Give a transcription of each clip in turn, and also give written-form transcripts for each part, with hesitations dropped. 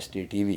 ST TV।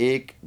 1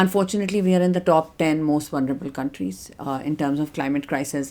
unfortunately we are in the top 10 most vulnerable countries in terms of climate crisis.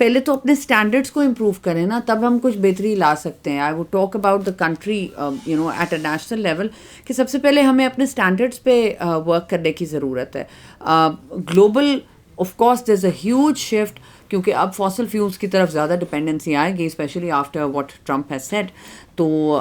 پہلے تو اپنے standards کو improve کریں نا, تب ہم کچھ بہتری لا سکتے ہیں. I would talk about the country at a national level, کہ سب سے پہلے ہمیں اپنے اسٹینڈرڈس پہ ورک کرنے کی ضرورت ہے. Global of course there is a huge shift, کیونکہ اب فاسل فیولس کی طرف زیادہ ڈپینڈنسی آئے گی, especially after what Trump has said. تو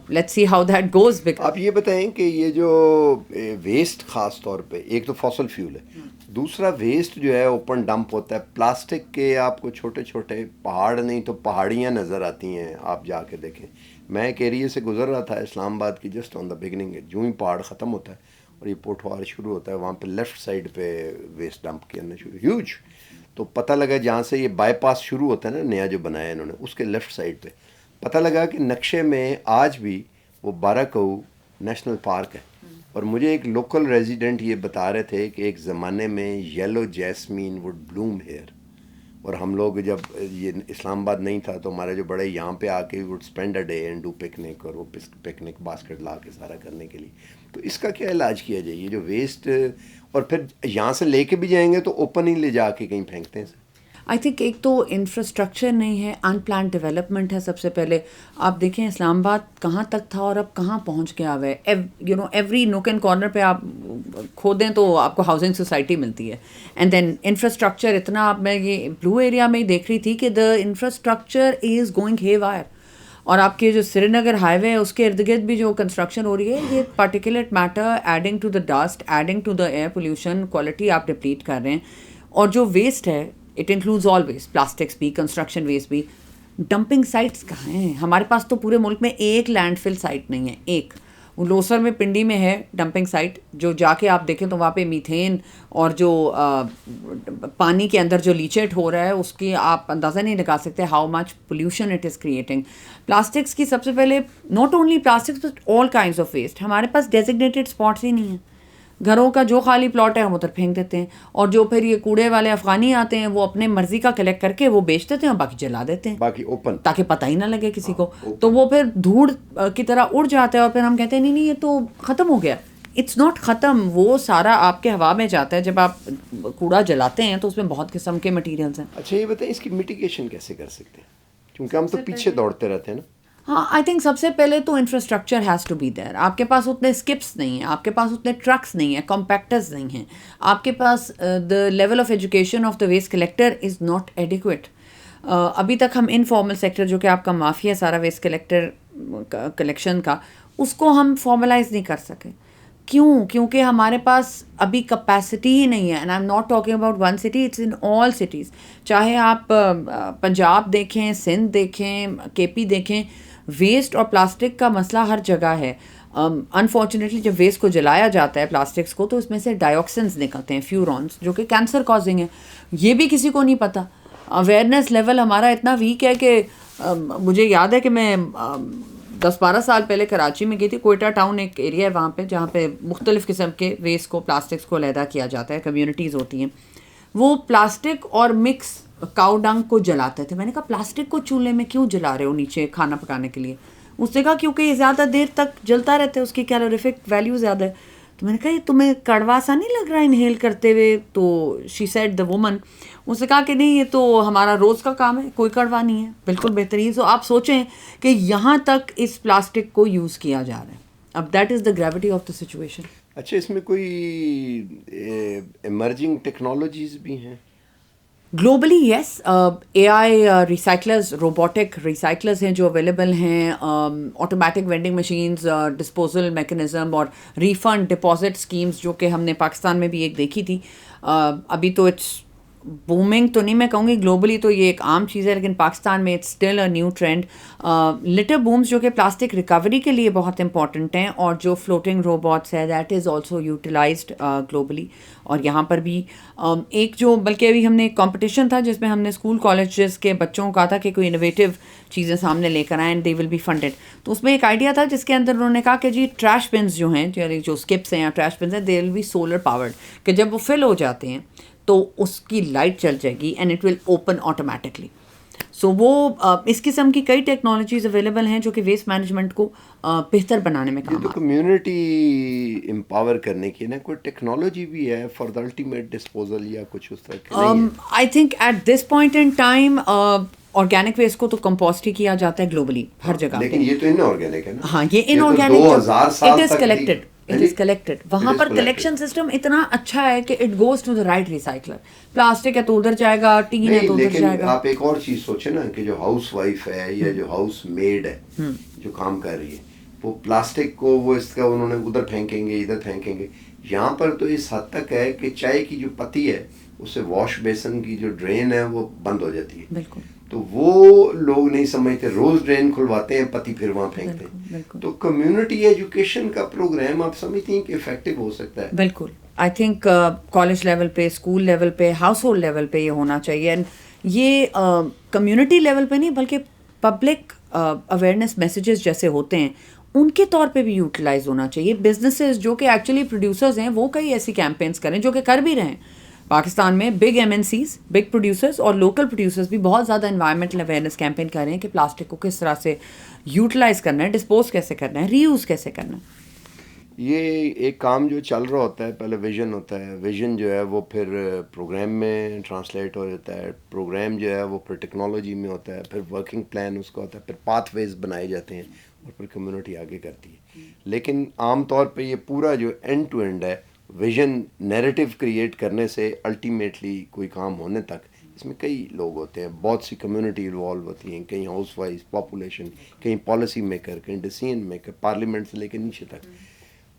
let's see how that goes. آپ یہ بتائیں کہ یہ جو ویسٹ خاص طور پہ, ایک تو فاسل فیول ہے, دوسرا ویسٹ جو ہے اوپن ڈمپ ہوتا ہے پلاسٹک کے. آپ کو چھوٹے چھوٹے پہاڑ نہیں تو پہاڑیاں نظر آتی ہیں, آپ جا کے دیکھیں. میں ایک ایریے سے گزر رہا تھا اسلام آباد کی, جسٹ آن دا بگننگ, جو ہی پہاڑ ختم ہوتا ہے اور یہ پوٹوار شروع ہوتا ہے, وہاں پہ لیفٹ سائڈ پہ ویسٹ ڈمپ کرنا شروع, ہیوج. تو پتہ لگا جہاں سے یہ بائی پاس شروع ہوتا ہے نا, نیا جو بنایا انہوں نے, اس کے لیفٹ سائڈ پہ پتہ لگا کہ نقشے میں آج بھی وہ بارہ نیشنل پارک ہے. اور مجھے ایک لوکل ریزیڈنٹ یہ بتا رہے تھے کہ ایک زمانے میں یلو جیسمین وڈ بلوم ہیئر, اور ہم لوگ جب یہ اسلام آباد نہیں تھا تو ہمارے جو بڑے یہاں پہ آ کے would spend a day and do picnic, اور وہ پکنک باسکٹ لا کے سارا کرنے کے لیے. تو اس کا کیا علاج کیا جائے, یہ جو ویسٹ, اور پھر یہاں سے لے کے بھی جائیں گے تو اوپن ہی لے جا کے کہیں پھینکتے ہیں. آئی تھنک ایک تو انفراسٹرکچر نہیں ہے, ان پلانڈ ڈیولپمنٹ ہے سب سے پہلے. آپ دیکھیں اسلام آباد کہاں تک تھا اور اب کہاں پہنچ گیا ہوا ہے. ایوری نوک اینڈ کارنر پہ آپ کھودیں تو آپ کو ہاؤسنگ سوسائٹی ملتی ہے. اینڈ دین انفراسٹرکچر اتنا, اب میں یہ بلو ایریا میں ہی دیکھ رہی تھی کہ دا انفراسٹرکچر از گوئنگ ہے وائر. اور آپ کے جو سری نگر ہائی وے ہے اس کے ارد گرد بھی جو کنسٹرکشن ہو رہی ہے, یہ particulate matter adding to the dust, adding to the air pollution, quality آپ ڈپلیٹ کر رہے ہیں. اور جو ویسٹ ہے it includes all waste, plastics بھی, کنسٹرکشن ویسٹ بھی. ڈمپنگ سائٹس کہاں ہیں ہمارے پاس؟ تو پورے ملک میں ایک لینڈ فل سائٹ نہیں ہے, ایک. وہ لوسر میں پنڈی میں ہے ڈمپنگ سائٹ, جو جا کے آپ دیکھیں تو وہاں پہ میتھین اور جو پانی کے اندر جو لیچیٹ ہو رہا ہے اس کی آپ اندازہ نہیں لگا سکتے how much pollution it is creating. Plastics کی سب سے پہلے, not only plastics but all kinds of waste. ہمارے پاس ڈیزگنیٹڈ اسپاٹس ہی نہیں ہیں. گھروں کا جو خالی پلاٹ ہے ہم ادھر پھینک دیتے ہیں, اور جو پھر یہ کوڑے والے افغانی آتے ہیں وہ اپنے مرضی کا کلیکٹ کر کے وہ بیچ دیتے ہیں اور باقی جلا دیتے ہیں, باقی اوپن, تاکہ پتہ ہی نہ لگے کسی کو. تو وہ پھر دھوڑ کی طرح اڑ جاتا ہے, اور پھر ہم کہتے ہیں نہیں نہیں یہ تو ختم ہو گیا. اٹس ناٹ ختم, وہ سارا آپ کے ہوا میں جاتا ہے. جب آپ کوڑا جلاتے ہیں تو اس میں بہت قسم کے مٹیریلس ہیں. اچھا یہ بتائیں اس کی میٹیگیشن کیسے کر سکتے ہیں, کیونکہ ہم تو پیچھے دوڑتے رہتے ہیں نا. ہاں, آئی تھنک سب سے پہلے تو infrastructure has to be there. آپ کے پاس اتنے اسکپس نہیں ہیں, آپ کے پاس اتنے ٹرکس نہیں ہیں, کمپیکٹرز نہیں ہیں, آپ کے پاس the level of education of the waste collector is not adequate. ابھی تک ہم انفارمل سیکٹر جو کہ آپ کا معافی ہے سارا ویسٹ کلیکشن کا, اس کو ہم فارملائز نہیں کر سکے. کیوں؟ کیونکہ ہمارے پاس ابھی کیپیسٹی ہی نہیں ہے. And I am not talking about one city, it's in all cities. چاہے آپ پنجاب دیکھیں, سندھ دیکھیں, کے پی دیکھیں, ویسٹ اور پلاسٹک کا مسئلہ ہر جگہ ہے. انفارچونیٹلی جب ویسٹ کو جلایا جاتا ہے پلاسٹکس کو, تو اس میں سے ڈائیوکسنز نکلتے ہیں, فیورونس, جو کہ کینسر کازنگ ہے. یہ بھی کسی کو نہیں پتہ. اویئرنیس لیول ہمارا اتنا ویک ہے کہ مجھے یاد ہے کہ میں 10-12 سال پہلے کراچی میں گئی تھی. کوئٹہ ٹاؤن ایک ایریا ہے وہاں پہ جہاں پہ مختلف قسم کے ویسٹ کو, پلاسٹکس کو علیحدہ کیا جاتا ہے, کمیونٹیز ہوتی ہیں. وہ پلاسٹک اور مکس کاؤ ڈنگ کو جلاتے تھے. میں نے کہا پلاسٹک کو چولہے میں کیوں جلا رہے ہو نیچے کھانا پکانے کے لیے؟ اس نے کہا کیونکہ یہ زیادہ دیر تک جلتا رہتا ہے, اس کی کیلوریفک ویلیو زیادہ ہے. تو میں نے کہا یہ تمہیں کڑوا سا نہیں لگ رہا انہیل کرتے ہوئے؟ تو شی سیڈ دا وومن, اس نے کہا کہ نہیں یہ تو ہمارا روز کا کام ہے, کوئی کڑوا نہیں ہے, بالکل بہترین. تو آپ سوچیں کہ یہاں تک اس پلاسٹک کو یوز کیا جا رہا ہے. اب that is the gravity of the situation. اچھا اس میں کوئی ایمرجنگ ٹیکنالوجیز بھی ہیں؟ گلوبلی یس, اے آئی ریسائکلرز, روبوٹک ریسائکلرز ہیں جو اویلیبل ہیں, automatic vending machines, disposal mechanism اور ریفنڈ ڈپازٹ اسکیمز جو کہ ہم نے پاکستان میں بھی ایک دیکھی تھی. ابھی تو اٹس بومنگ تو نہیں میں کہوں گی, گلوبلی تو یہ ایک عام چیز ہے, لیکن پاکستان میں it's still a new trend. Litter booms جو کہ پلاسٹک ریکوری کے لیے بہت امپورٹنٹ ہیں, اور جو فلوٹنگ روبوٹس ہے that is also utilised globally. اور یہاں پر بھی ایک جو بلکہ ابھی ہم نے ایک کمپٹیشن تھا جس میں ہم نے اسکول کالجز کے بچوں کو کہا تھا کہ کوئی انوویٹیو چیزیں سامنے لے کر آئیں and they will be funded. تو اس میں ایک آئیڈیا تھا جس کے اندر انہوں نے کہا کہ جی ٹریش بنز جو ہیں, جو اسکپس ہیں یا ٹریش بنز ہیں, دے ول بی سولر پاورڈ, کہ جب وہ فل ہو جاتے ہیں تو اس کی لائٹ چل جائے گی and it will open automatically. So وہ اس قسم کی کئی ٹیکنالوجیز اویلیبل ہیں جو کہ ویسٹ مینجمنٹ کو بہتر بنانے میں کام تو کمیونٹی امپاور کرنے کی نا کوئی ٹیکنالوجی بھی ہے فار دا الٹیمیٹ ڈسپوزل یا کچھ اس طرح کی نہیں ہے؟ I think at this point in time organic waste کو تو کمپوسٹ ہی کیا جاتا ہے گلوبلی ہر جگہ، لیکن یہ تو ان آرگینک ہے نا. ہاں یہ inorganic it is collected وہاں پر کلیکشن سسٹم اتنا اچھا ہے کہ it goes to the right recycler. Plastic ہے تو ادھر جائے گا، ٹین ہے تو ادھر جائے لیکن گا. آپ ایک اور چیز سوچیں نا کہ جو ہاؤس وائف ہے یا جو ہاؤس میڈ ہے جو کام کر رہی ہے وہ پلاسٹک کو وہ اس کا انہوں نے ادھر پھینکیں گے ادھر پھینکیں گے. یہاں پر تو اس حد تک ہے کہ چائے کی جو پتی ہے اس سے واش بیسن کی جو ڈرین ہے وہ بند ہو جاتی ہے. بالکل. تو وہ لوگ نہیں سمجھتے، روز ڈرین کھلواتے ہیں پتی پھر وہاں پھینکتے ہیں. تو کمیونٹی ایجوکیشن کا پروگرام آپ سمجھتی ہیں کہ افیکٹو ہو سکتا ہے؟ بالکل. آئی تھنک کالج لیول پہ، اسکول لیول پہ، ہاؤس ہولڈ لیول پہ یہ ہونا چاہیے. اینڈ یہ کمیونٹی لیول پہ نہیں بلکہ پبلک اویئرنیس میسیجز جیسے ہوتے ہیں ان کے طور پہ بھی یوٹیلائز ہونا چاہیے. بزنسز جو کہ ایکچولی پروڈیوسرز ہیں وہ کئی ایسی کیمپینس کریں جو کہ کر بھی رہے ہیں. پاکستان میں big M N Cs, big producers اور لوکل پروڈیوسرز بھی بہت زیادہ انوائرمنٹل اویئرنیس کیمپین کر رہے ہیں کہ پلاسٹک کو کس طرح سے یوٹیلائز کرنا ہے، ڈسپوز کیسے کرنا ہے، ری یوز کیسے کرنا ہے. یہ ایک کام جو چل رہا ہوتا ہے، پہلے ویژن ہوتا ہے، ویژن جو ہے وہ پھر پروگرام میں ٹرانسلیٹ ہو جاتا ہے، پروگرام جو ہے وہ پھر ٹیکنالوجی میں ہوتا ہے، پھر ورکنگ پلان اس کا ہوتا ہے، پھر پاتھ ویز بنائے جاتے ہیں اور پھر کمیونٹی آگے کرتی ہے. لیکن عام طور پہ یہ پورا جو اینڈ ٹو اینڈ ہے ویژن نیریٹو کریٹ کرنے سے الٹیمیٹلی کوئی کام ہونے تک اس میں کئی لوگ ہوتے ہیں، بہت سی کمیونٹی انوالو ہوتی ہیں، کہیں ہاؤس وائز پاپولیشن، کہیں پالیسی میکر، کہیں ڈیسیژن میکر، پارلیمنٹ سے لے کے نیچے تک.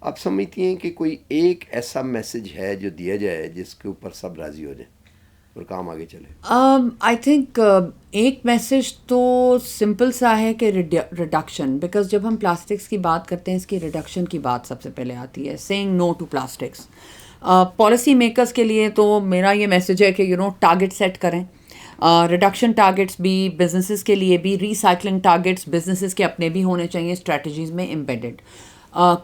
آپ سمجھتی ہیں کہ کوئی ایک ایسا میسج ہے جو دیا جائے جس کے اوپر سب راضی ہو جائیں اور کام آگے چلے؟ آئی تھنک ایک میسج تو سمپل سا ہے کہ ریڈکشن، بیکاز جب ہم پلاسٹکس کی بات کرتے ہیں اس کی ریڈکشن کی بات سب سے پہلے آتی ہے. Seeing no to plastics. Policy makers کے لیے تو میرا یہ میسج ہے کہ ٹارگیٹ سیٹ کریں، ریڈکشن ٹارگیٹس بھی بزنسز کے لیے بھی، ریسائکلنگ ٹارگیٹس بزنسز کے اپنے بھی ہونے چاہیے اسٹریٹجیز میں امبیڈڈ.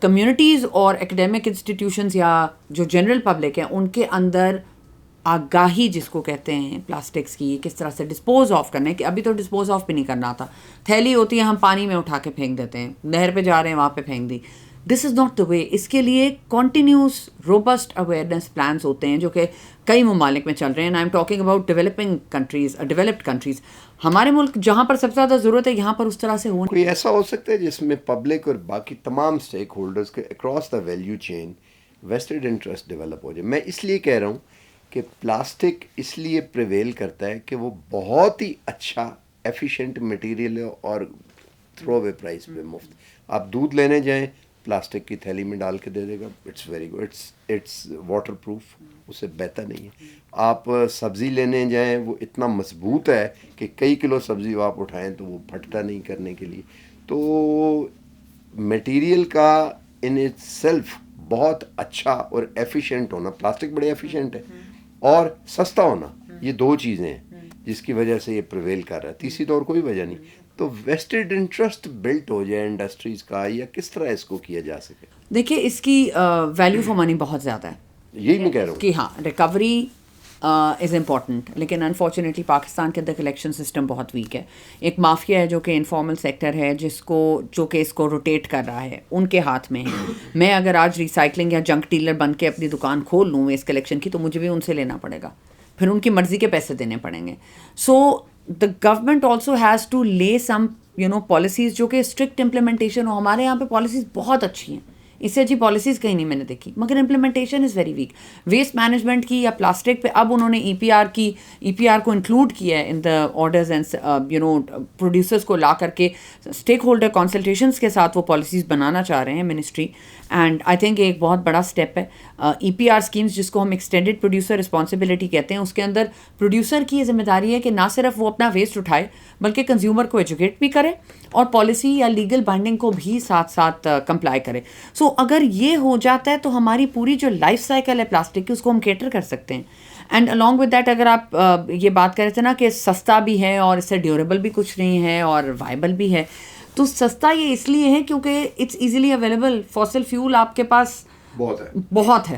کمیونٹیز اور ایکڈیمک انسٹیٹیوشنز یا جو جنرل پبلک ہے ان کے اندر آگاہی جس کو کہتے ہیں پلاسٹکس کی کس طرح سے ڈسپوز آف کرنا ہے، کہ ابھی تو ڈسپوز آف بھی نہیں کرنا آتا. تھیلی ہوتی ہے ہم پانی میں اٹھا کے پھینک دیتے ہیں، نہر پہ جا رہے ہیں وہاں پہ پھینک دی. دس از ناٹ دا وے. اس کے لیے کنٹینیوس روبسٹ اویئرنیس پلانس ہوتے ہیں جو کہ کئی ممالک میں چل رہے ہیں. I am talking about developing countries, developed countries. ہمارے ملک جہاں پر سب سے زیادہ ضرورت ہے یہاں پر اس طرح سے ہو. کوئی ایسا ہو سکتا ہے جس میں پبلک اور باقی تمام اسٹیک ہولڈرز کے across the value chain vested interest develop ہو جائے؟ میں اس لیے کہہ رہا ہوں کہ پلاسٹک اس لیے پریویل کرتا ہے کہ وہ بہت ہی اچھا ایفیشینٹ مٹیریل ہے اور تھرو اوے پرائز پہ مفت. آپ دودھ لینے جائیں پلاسٹک کی تھیلی میں ڈال کے دے دے گا، it's very good, it's waterproof, اس سے بہتر نہیں ہے. آپ سبزی لینے جائیں وہ اتنا مضبوط ہے کہ کئی کلو سبزی آپ اٹھائیں تو وہ پھٹتا نہیں کرنے کے لیے. تو میٹیریل کا ان اٹ سیلف بہت اچھا اور ایفیشینٹ ہونا، پلاسٹک بڑے ایفیشینٹ ہے، اور سستا ہونا، یہ دو چیزیں ہیں جس کی وجہ سے یہ پریویل کر رہا ہے. تیسری تو اور کوئی وجہ نہیں. تو ویسٹڈ انٹرسٹ بلٹ ہو جائے انڈسٹریز کا، یا کس طرح اس کو کیا جا سکے؟ دیکھیے اس کی ویلیو فار منی بہت زیادہ ہے. یہی میں کہہ رہا ہوں کہ ہاں ریکوری از امپورٹنٹ، لیکن انفارچونیٹلی پاکستان کے اندر کلیکشن سسٹم بہت ویک ہے. ایک مافیا ہے جو کہ انفارمل سیکٹر ہے جو کہ اس کو روٹیٹ کر رہا ہے، ان کے ہاتھ میں ہے. میں اگر آج ریسائکلنگ یا جنک ڈیلر بن کے اپنی دکان کھول لوں ویسٹ کلیکشن کی تو مجھے بھی ان سے لینا پڑے گا، پھر ان کی مرضی کے پیسے دینے پڑیں گے. So the government also has to lay some policies جو کہ اسٹرکٹ امپلیمنٹیشن ہو. ہمارے یہاں پہ پالیسیز بہت اچھی ہیں، اس سے اچھی پالیسیز کہیں نہیں میں نے دیکھی، مگر implementation is very weak. Waste management کی یا پلاسٹک پہ اب انہوں نے ای پی آر کو انکلوڈ کیا ہے ان دا آرڈرز اینڈ پروڈیوسرز کو لا کر کے اسٹیک ہولڈر کنسلٹیشنس کے ساتھ وہ پالیسیز بنانا چاہ رہے ہیں منسٹری. اینڈ آئی تھنک ایک بہت بڑا اسٹیپ ہے. ای پی آر اسکیمس جس کو ہم ایکسٹینڈیڈ پروڈیوسر رسپانسبلٹی کہتے ہیں، اس کے اندر پروڈیوسر کی یہ ذمہ داری ہے کہ نہ صرف وہ اپنا ویسٹ اٹھائے بلکہ کنزیومر کو ایجوکیٹ بھی کرے اور پالیسی یا لیگل بائنڈنگ کو بھی ساتھ ساتھ کمپلائی کرے. سو اگر یہ ہو جاتا ہے تو ہماری پوری جو لائف سائیکل ہے پلاسٹک کی اس کو ہم کیٹر کر سکتے ہیں. اینڈ along with دیٹ اگر آپ یہ بات کر رہے تھے نا کہ سستا بھی ہے اور اس سے ڈیوریبل بھی کچھ نہیں ہے اور وائبل بھی ہے، تو سستا یہ اس لیے ہے کیونکہ it's easily available. Fossil fuel آپ کے پاس بہت ہے،